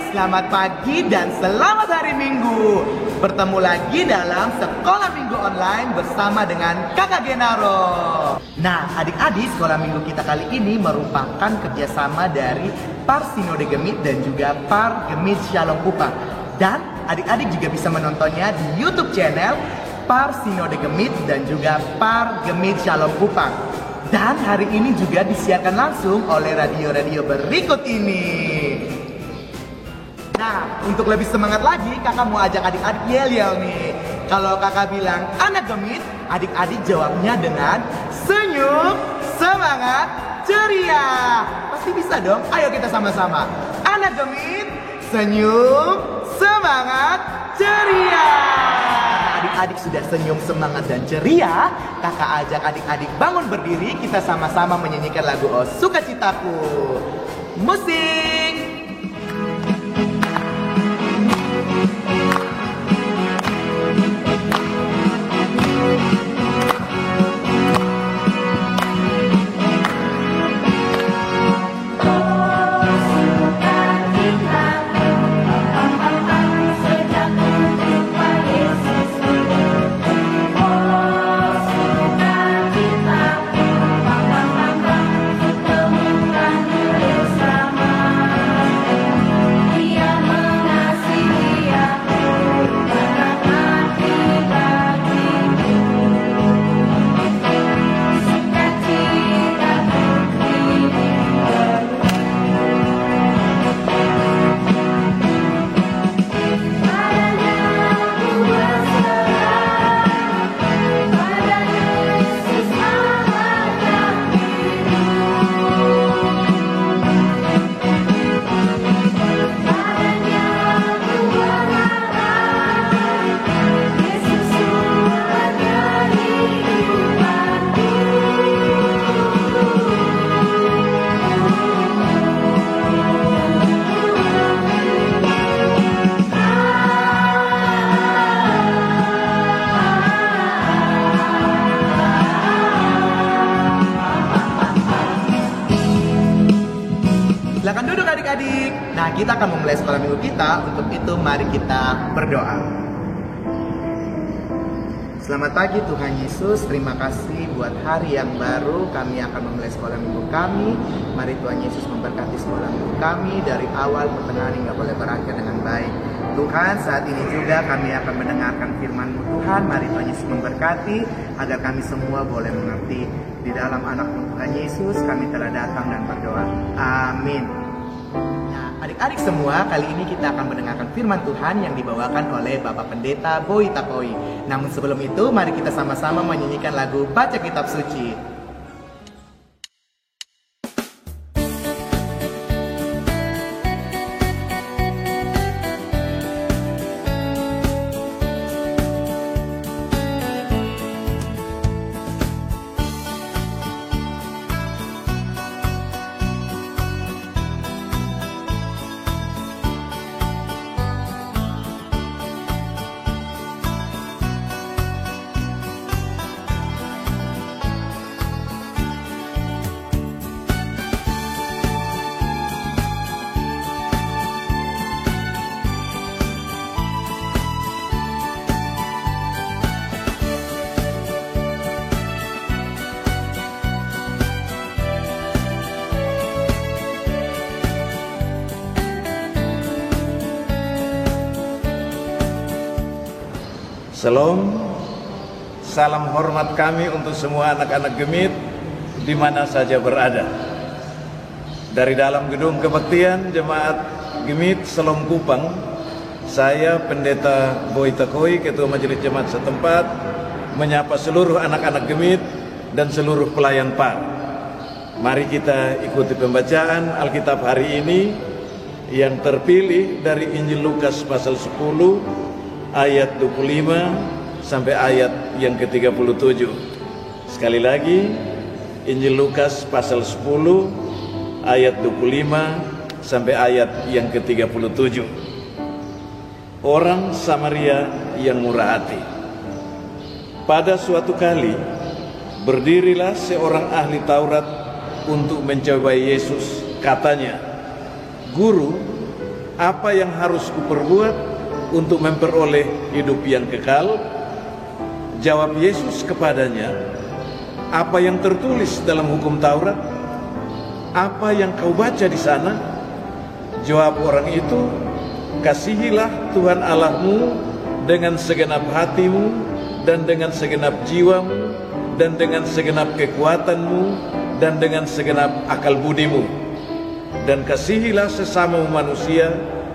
selamat pagi dan selamat hari Minggu. Bertemu lagi dalam Sekolah Minggu Online bersama dengan Kakak Genaro. Nah, adik-adik, Sekolah Minggu kita kali ini merupakan kerjasama dari Par Sinode Gemit dan juga Par Gemit Shalom Kupang. Dan adik-adik juga bisa menontonnya di YouTube channel Par Sinode Gemit dan juga Par Gemit Shalom Kupang. Dan hari ini juga disiarkan langsung oleh radio-radio berikut ini. Nah, untuk lebih semangat lagi, kakak mau ajak adik-adik yel-yel nih. Kalau kakak bilang anak gemit, adik-adik jawabnya dengan senyum, semangat, ceria. Pasti bisa dong, ayo kita sama-sama. Anak gemit, senyum, semangat, ceria. Adik-adik sudah senyum, semangat, dan ceria. Kakak ajak adik-adik bangun berdiri. Kita sama-sama menyanyikan lagu Oh Sukacitaku. Musik. Silakan duduk adik-adik. Nah, kita akan memulai sekolah minggu kita. Untuk itu mari kita berdoa. Selamat pagi Tuhan Yesus. Terima kasih buat hari yang baru. Kami akan memulai sekolah minggu kami. Mari Tuhan Yesus memberkati sekolah minggu kami dari awal pertengahan hingga boleh berakhir dengan baik. Tuhan, saat ini juga kami akan mendengarkan firman-Mu Tuhan. Mari Tuhan Yesus memberkati agar kami semua boleh mengerti. Di dalam anak-Mu Tuhan Yesus kami telah datang dan berdoa. Amin. Nah, adik-adik semua, kali ini kita akan mendengarkan firman Tuhan yang dibawakan oleh Bapak Pendeta Boy Takoi. Namun sebelum itu, mari kita sama-sama menyanyikan lagu Baca Kitab Suci. Shalom, salam hormat kami untuk semua anak-anak Gemit di mana saja berada. Dari dalam gedung kebaktian Jemaat Gemit Shalom Kupang, saya Pendeta Boy Takoi, Ketua Majelis Jemaat setempat, menyapa seluruh anak-anak Gemit dan seluruh pelayan Par. Mari kita ikuti pembacaan Alkitab hari ini yang terpilih dari Injil Lukas pasal 10 ayat 25 sampai ayat yang ke-37. Sekali lagi, Injil Lukas pasal 10 ayat 25 sampai ayat yang ke-37. Orang Samaria yang murah hati. Pada suatu kali, berdirilah seorang ahli Taurat untuk mencobai Yesus. Katanya, "Guru, apa yang harus kuperbuat untuk memperoleh hidup yang kekal? Jawab Yesus kepadanya, apa yang tertulis dalam hukum Taurat? Apa yang kau baca di sana? Jawab orang itu, kasihilah Tuhan Allahmu dengan segenap hatimu, dan dengan segenap jiwamu, dan dengan segenap kekuatanmu, dan dengan segenap akal budimu. Dan kasihilah sesamamu manusia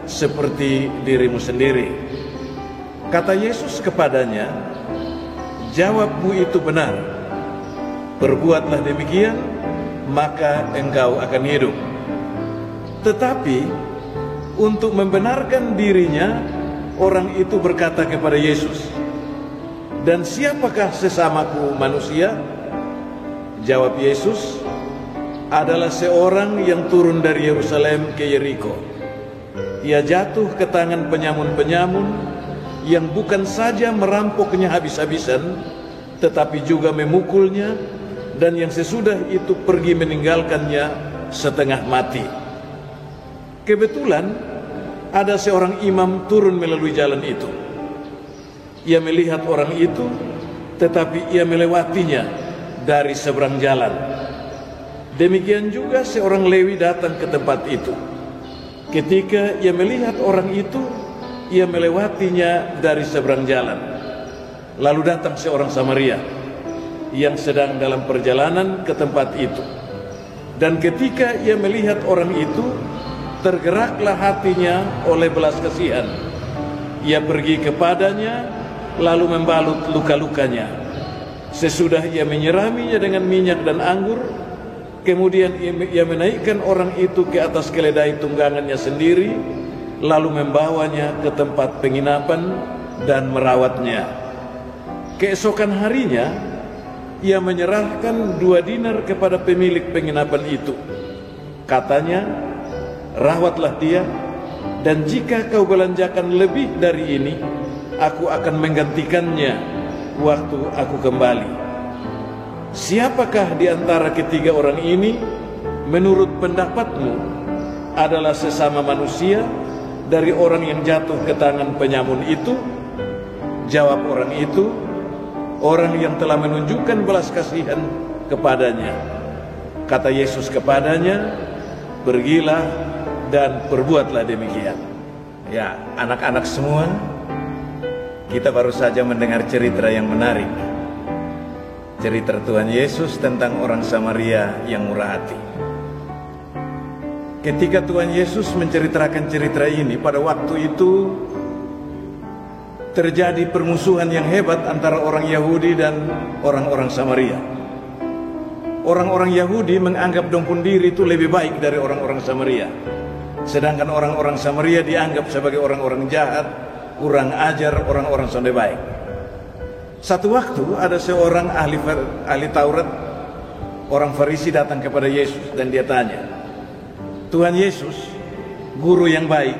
seperti dirimu sendiri. Kata Yesus kepadanya, jawabmu itu benar. Perbuatlah demikian, maka engkau akan hidup. Tetapi untuk membenarkan dirinya, orang itu berkata kepada Yesus, dan siapakah sesamaku manusia? Jawab Yesus, adalah seorang yang turun dari Yerusalem ke Yeriko. Ia jatuh ke tangan penyamun-penyamun yang bukan saja merampoknya habis-habisan, tetapi juga memukulnya, dan yang sesudah itu pergi meninggalkannya setengah mati. Kebetulan ada seorang imam turun melalui jalan itu. Ia melihat orang itu, tetapi ia melewatinya dari seberang jalan. Demikian juga seorang Lewi datang ke tempat itu. Ketika ia melihat orang itu, ia melewatinya dari seberang jalan. Lalu datang seorang Samaria yang sedang dalam perjalanan ke tempat itu. Dan ketika ia melihat orang itu, tergeraklah hatinya oleh belas kasihan. Ia pergi kepadanya, lalu membalut luka-lukanya. Sesudah ia menyiraminya dengan minyak dan anggur, kemudian ia menaikkan orang itu ke atas keledai tunggangannya sendiri, lalu membawanya ke tempat penginapan dan merawatnya. Keesokan harinya, ia menyerahkan 2 dinar kepada pemilik penginapan itu. Katanya, rawatlah dia, dan jika kau belanjakan lebih dari ini, aku akan menggantikannya waktu aku kembali. Siapakah di antara ketiga orang ini menurut pendapatmu adalah sesama manusia dari orang yang jatuh ke tangan penyamun itu? Jawab orang itu, orang yang telah menunjukkan belas kasihan kepadanya. Kata Yesus kepadanya, pergilah dan perbuatlah demikian. Ya, anak-anak semua, kita baru saja mendengar cerita yang menarik. Cerita Tuhan Yesus tentang orang Samaria yang murah hati. Ketika Tuhan Yesus menceritakan cerita ini, pada waktu itu terjadi permusuhan yang hebat antara orang Yahudi dan orang-orang Samaria. Orang-orang Yahudi menganggap dompun diri itu lebih baik dari orang-orang Samaria, sedangkan orang-orang Samaria dianggap sebagai orang-orang jahat, kurang ajar, orang-orang sonde baik. Satu waktu ada seorang ahli Taurat, orang Farisi, datang kepada Yesus dan dia tanya, Tuhan Yesus, guru yang baik,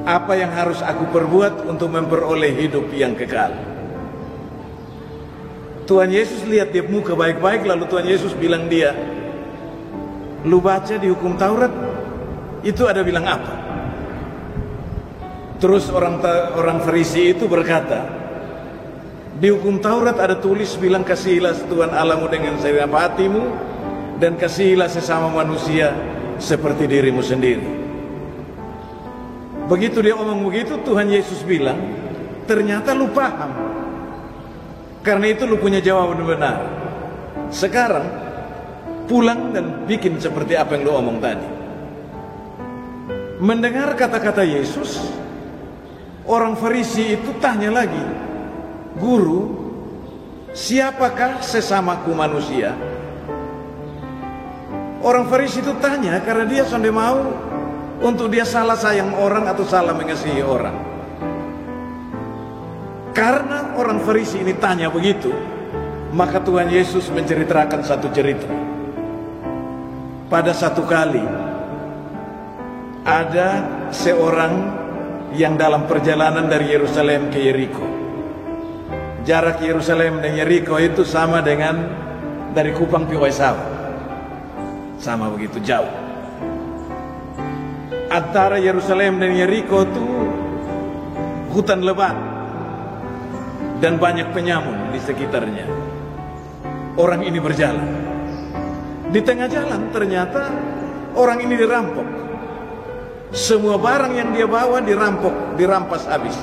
apa yang harus aku perbuat untuk memperoleh hidup yang kekal? Tuhan Yesus lihat dia muka baik-baik, lalu Tuhan Yesus bilang dia, lu baca di hukum Taurat, itu ada bilang apa? Terus orang Farisi itu berkata, di hukum Taurat ada tulis bilang kasihilah Tuhan Allahmu dengan segenap hatimu, dan kasihilah sesama manusia seperti dirimu sendiri. Begitu dia omong begitu, Tuhan Yesus bilang, ternyata lu paham. Karena itu lu punya jawaban benar. Sekarang pulang dan bikin seperti apa yang lu omong tadi. Mendengar kata-kata Yesus, orang Farisi itu tanya lagi, Guru, siapakah sesamaku manusia? Orang Farisi itu tanya karena dia sonde mau untuk dia salah sayang orang atau salah mengasihi orang. Karena orang Farisi ini tanya begitu, maka Tuhan Yesus menceritakan satu cerita. Pada satu kali ada seorang yang dalam perjalanan dari Yerusalem ke Yeriko. Jarak Yerusalem dan Yeriko itu sama dengan dari Kupang ke Waisau, sama begitu jauh. Antara Yerusalem dan Yeriko itu hutan lebat dan banyak penyamun di sekitarnya. Orang ini berjalan. Di tengah jalan ternyata orang ini dirampok. Semua barang yang dia bawa dirampok, dirampas habis.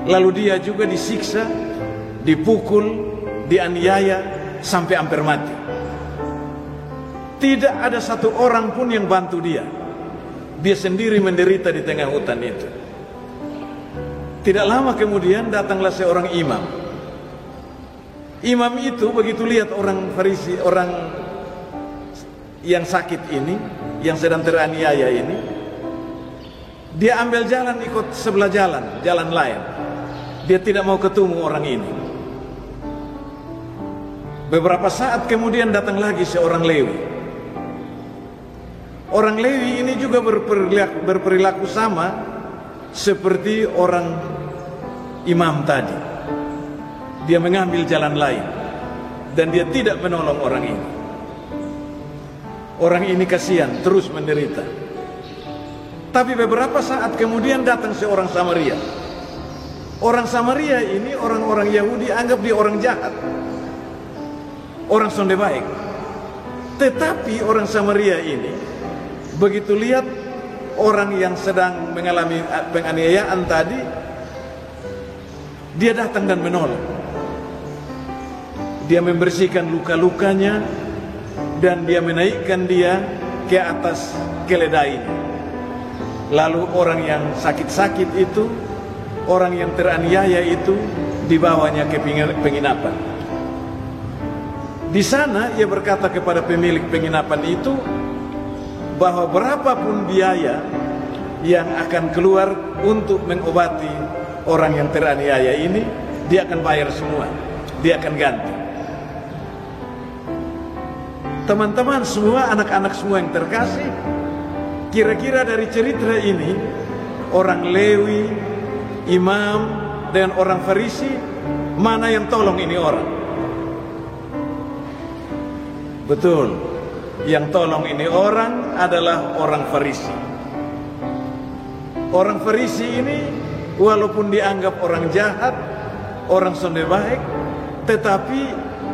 Lalu dia juga disiksa, dipukul, dianiaya sampai hampir mati. Tidak ada satu orang pun yang bantu dia. Dia sendiri menderita di tengah hutan itu. Tidak lama kemudian datanglah seorang imam. Imam itu begitu lihat orang Farisi, orang yang sakit ini, yang sedang teraniaya ini, dia ambil jalan ikut sebelah jalan lain. Dia tidak mau ketemu orang ini. Beberapa saat kemudian datang lagi seorang Lewi. Orang Lewi ini juga berperilaku sama seperti orang imam tadi. Dia mengambil jalan lain dan dia tidak menolong orang ini. Orang ini kasihan, terus menderita. Tapi beberapa saat kemudian datang seorang Samaria. Orang Samaria ini orang-orang Yahudi anggap dia orang jahat, orang sonde baik. Tetapi orang Samaria ini begitu lihat orang yang sedang mengalami penganiayaan tadi, dia datang dan menolong. Dia membersihkan luka-lukanya dan dia menaikkan dia ke atas keledainya. Lalu orang yang sakit-sakit itu, orang yang teraniaya itu dibawanya ke penginapan. Di sana ia berkata kepada pemilik penginapan itu bahwa berapapun biaya yang akan keluar untuk mengobati orang yang teraniaya ini, dia akan bayar semua, dia akan ganti. Teman-teman semua, anak-anak semua yang terkasih, kira-kira dari cerita ini, orang Lewi, imam, dan orang Farisi, mana yang tolong ini orang? Betul. Yang tolong ini orang adalah orang Farisi. Orang Farisi ini walaupun dianggap orang jahat, orang sonde baik, tetapi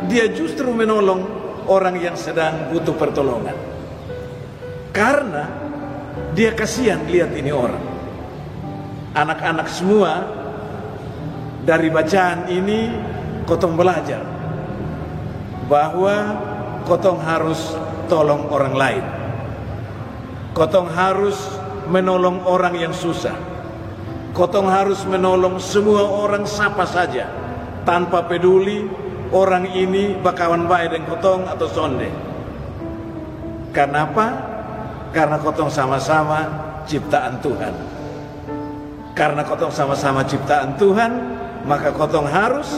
dia justru menolong orang yang sedang butuh pertolongan. Karena dia kasihan lihat ini orang. Anak-anak semua dari bacaan ini kotong belajar bahwa kotong harus tolong orang lain. Kotong harus menolong orang yang susah. Kotong harus menolong semua orang siapa saja, tanpa peduli orang ini bakawan baik dengan kotong atau sonde. Karena apa? Karena kotong sama-sama ciptaan Tuhan. Karena kotong sama-sama ciptaan Tuhan, maka kotong harus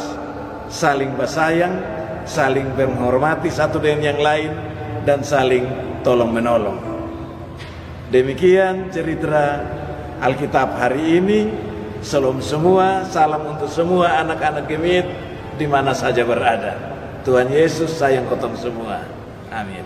saling bersayang, saling menghormati satu dengan yang lain, dan saling tolong menolong. Demikian cerita Alkitab hari ini. Salam semua, salam untuk semua anak-anak Gemit di mana saja berada. Tuhan Yesus sayang kotong semua. Amin.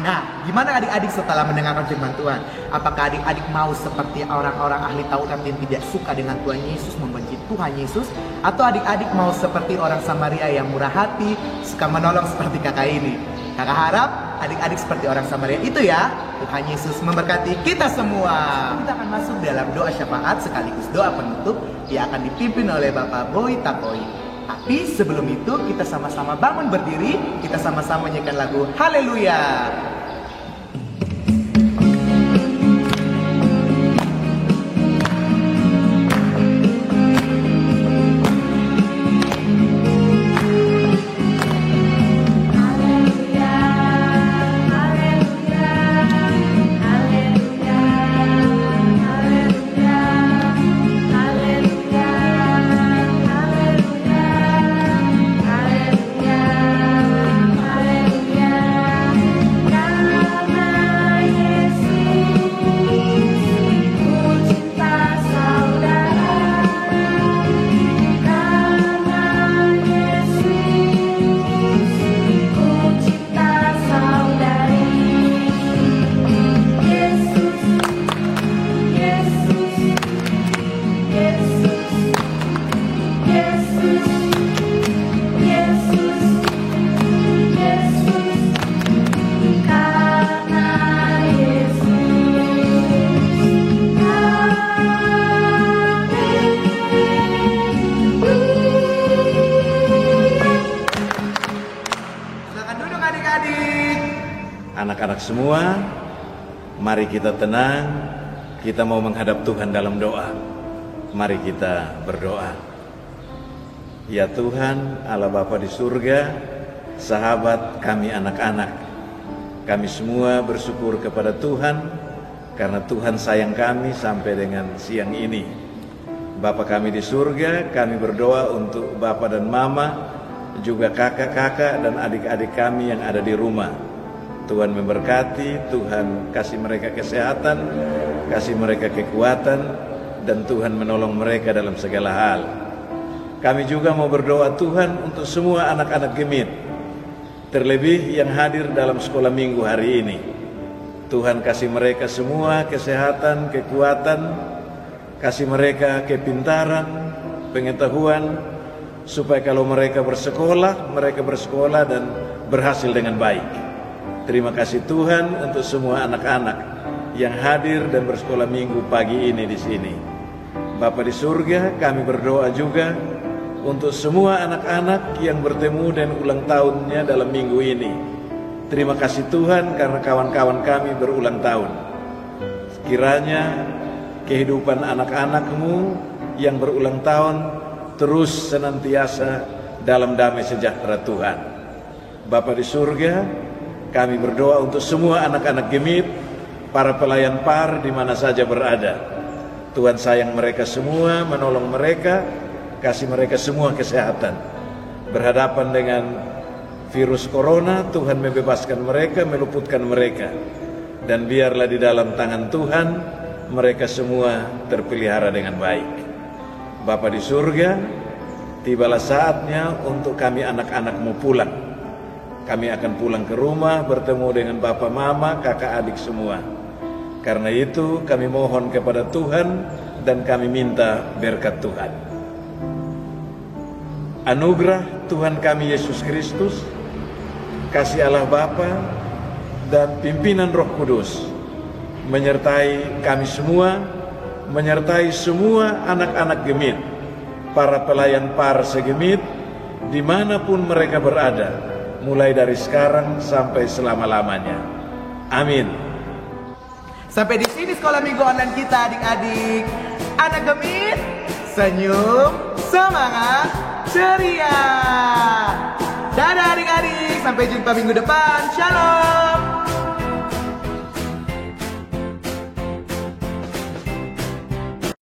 Nah, gimana adik-adik setelah mendengarkan firman Tuhan? Apakah adik-adik mau seperti orang-orang ahli Taurat yang tidak suka dengan Tuhan Yesus, membenci Tuhan Yesus? Atau adik-adik mau seperti orang Samaria yang murah hati, suka menolong seperti kakak ini? Kakak harap adik-adik seperti orang Samaria itu ya. Tuhan Yesus memberkati kita semua. Kita akan masuk dalam doa syafaat sekaligus doa penutup yang akan dipimpin oleh Bapak Boy Takoi. Tapi sebelum itu kita sama-sama bangun berdiri, kita sama-sama nyanyikan lagu Haleluya. Hallelujah. Anak-anak semua, mari kita tenang, kita mau menghadap Tuhan dalam doa. Mari kita berdoa. Ya Tuhan, Allah Bapa di surga, sahabat kami anak-anak, kami semua bersyukur kepada Tuhan, karena Tuhan sayang kami sampai dengan siang ini. Bapa kami di surga, kami berdoa untuk Bapa dan Mama, juga kakak-kakak dan adik-adik kami yang ada di rumah. Tuhan memberkati, Tuhan kasih mereka kesehatan, kasih mereka kekuatan, dan Tuhan menolong mereka dalam segala hal. Kami juga mau berdoa Tuhan untuk semua anak-anak Gemit, terlebih yang hadir dalam sekolah minggu hari ini. Tuhan kasih mereka semua kesehatan, kekuatan, kasih mereka kepintaran, pengetahuan, supaya kalau mereka bersekolah dan berhasil dengan baik. Terima kasih Tuhan untuk semua anak-anak yang hadir dan bersekolah minggu pagi ini di sini. Bapa di surga, kami berdoa juga untuk semua anak-anak yang bertemu dan ulang tahunnya dalam minggu ini. Terima kasih Tuhan karena kawan-kawan kami berulang tahun. Kiranya kehidupan anak-anak-Mu yang berulang tahun terus senantiasa dalam damai sejahtera Tuhan. Bapa di surga, kami berdoa untuk semua anak-anak Gemit, para pelayan PAR di mana saja berada. Tuhan sayang mereka semua, menolong mereka, kasih mereka semua kesehatan. Berhadapan dengan virus corona, Tuhan membebaskan mereka, meluputkan mereka. Dan biarlah di dalam tangan Tuhan, mereka semua terpelihara dengan baik. Bapa di surga, tibalah saatnya untuk kami anak-anak-Mu pulang. Kami akan pulang ke rumah bertemu dengan Bapak, Mama, kakak, adik semua. Karena itu kami mohon kepada Tuhan dan kami minta berkat Tuhan. Anugerah Tuhan kami Yesus Kristus, kasih Allah Bapa dan pimpinan Roh Kudus menyertai kami semua, menyertai semua anak-anak Gemit, para pelayan PAR segemit, dimanapun mereka berada, mulai dari sekarang sampai selama-lamanya. Amin. Sampai di sini sekolah minggu online kita adik-adik. Anak Gemit, senyum, semangat, ceria. Dadah adik-adik, sampai jumpa minggu depan. Shalom.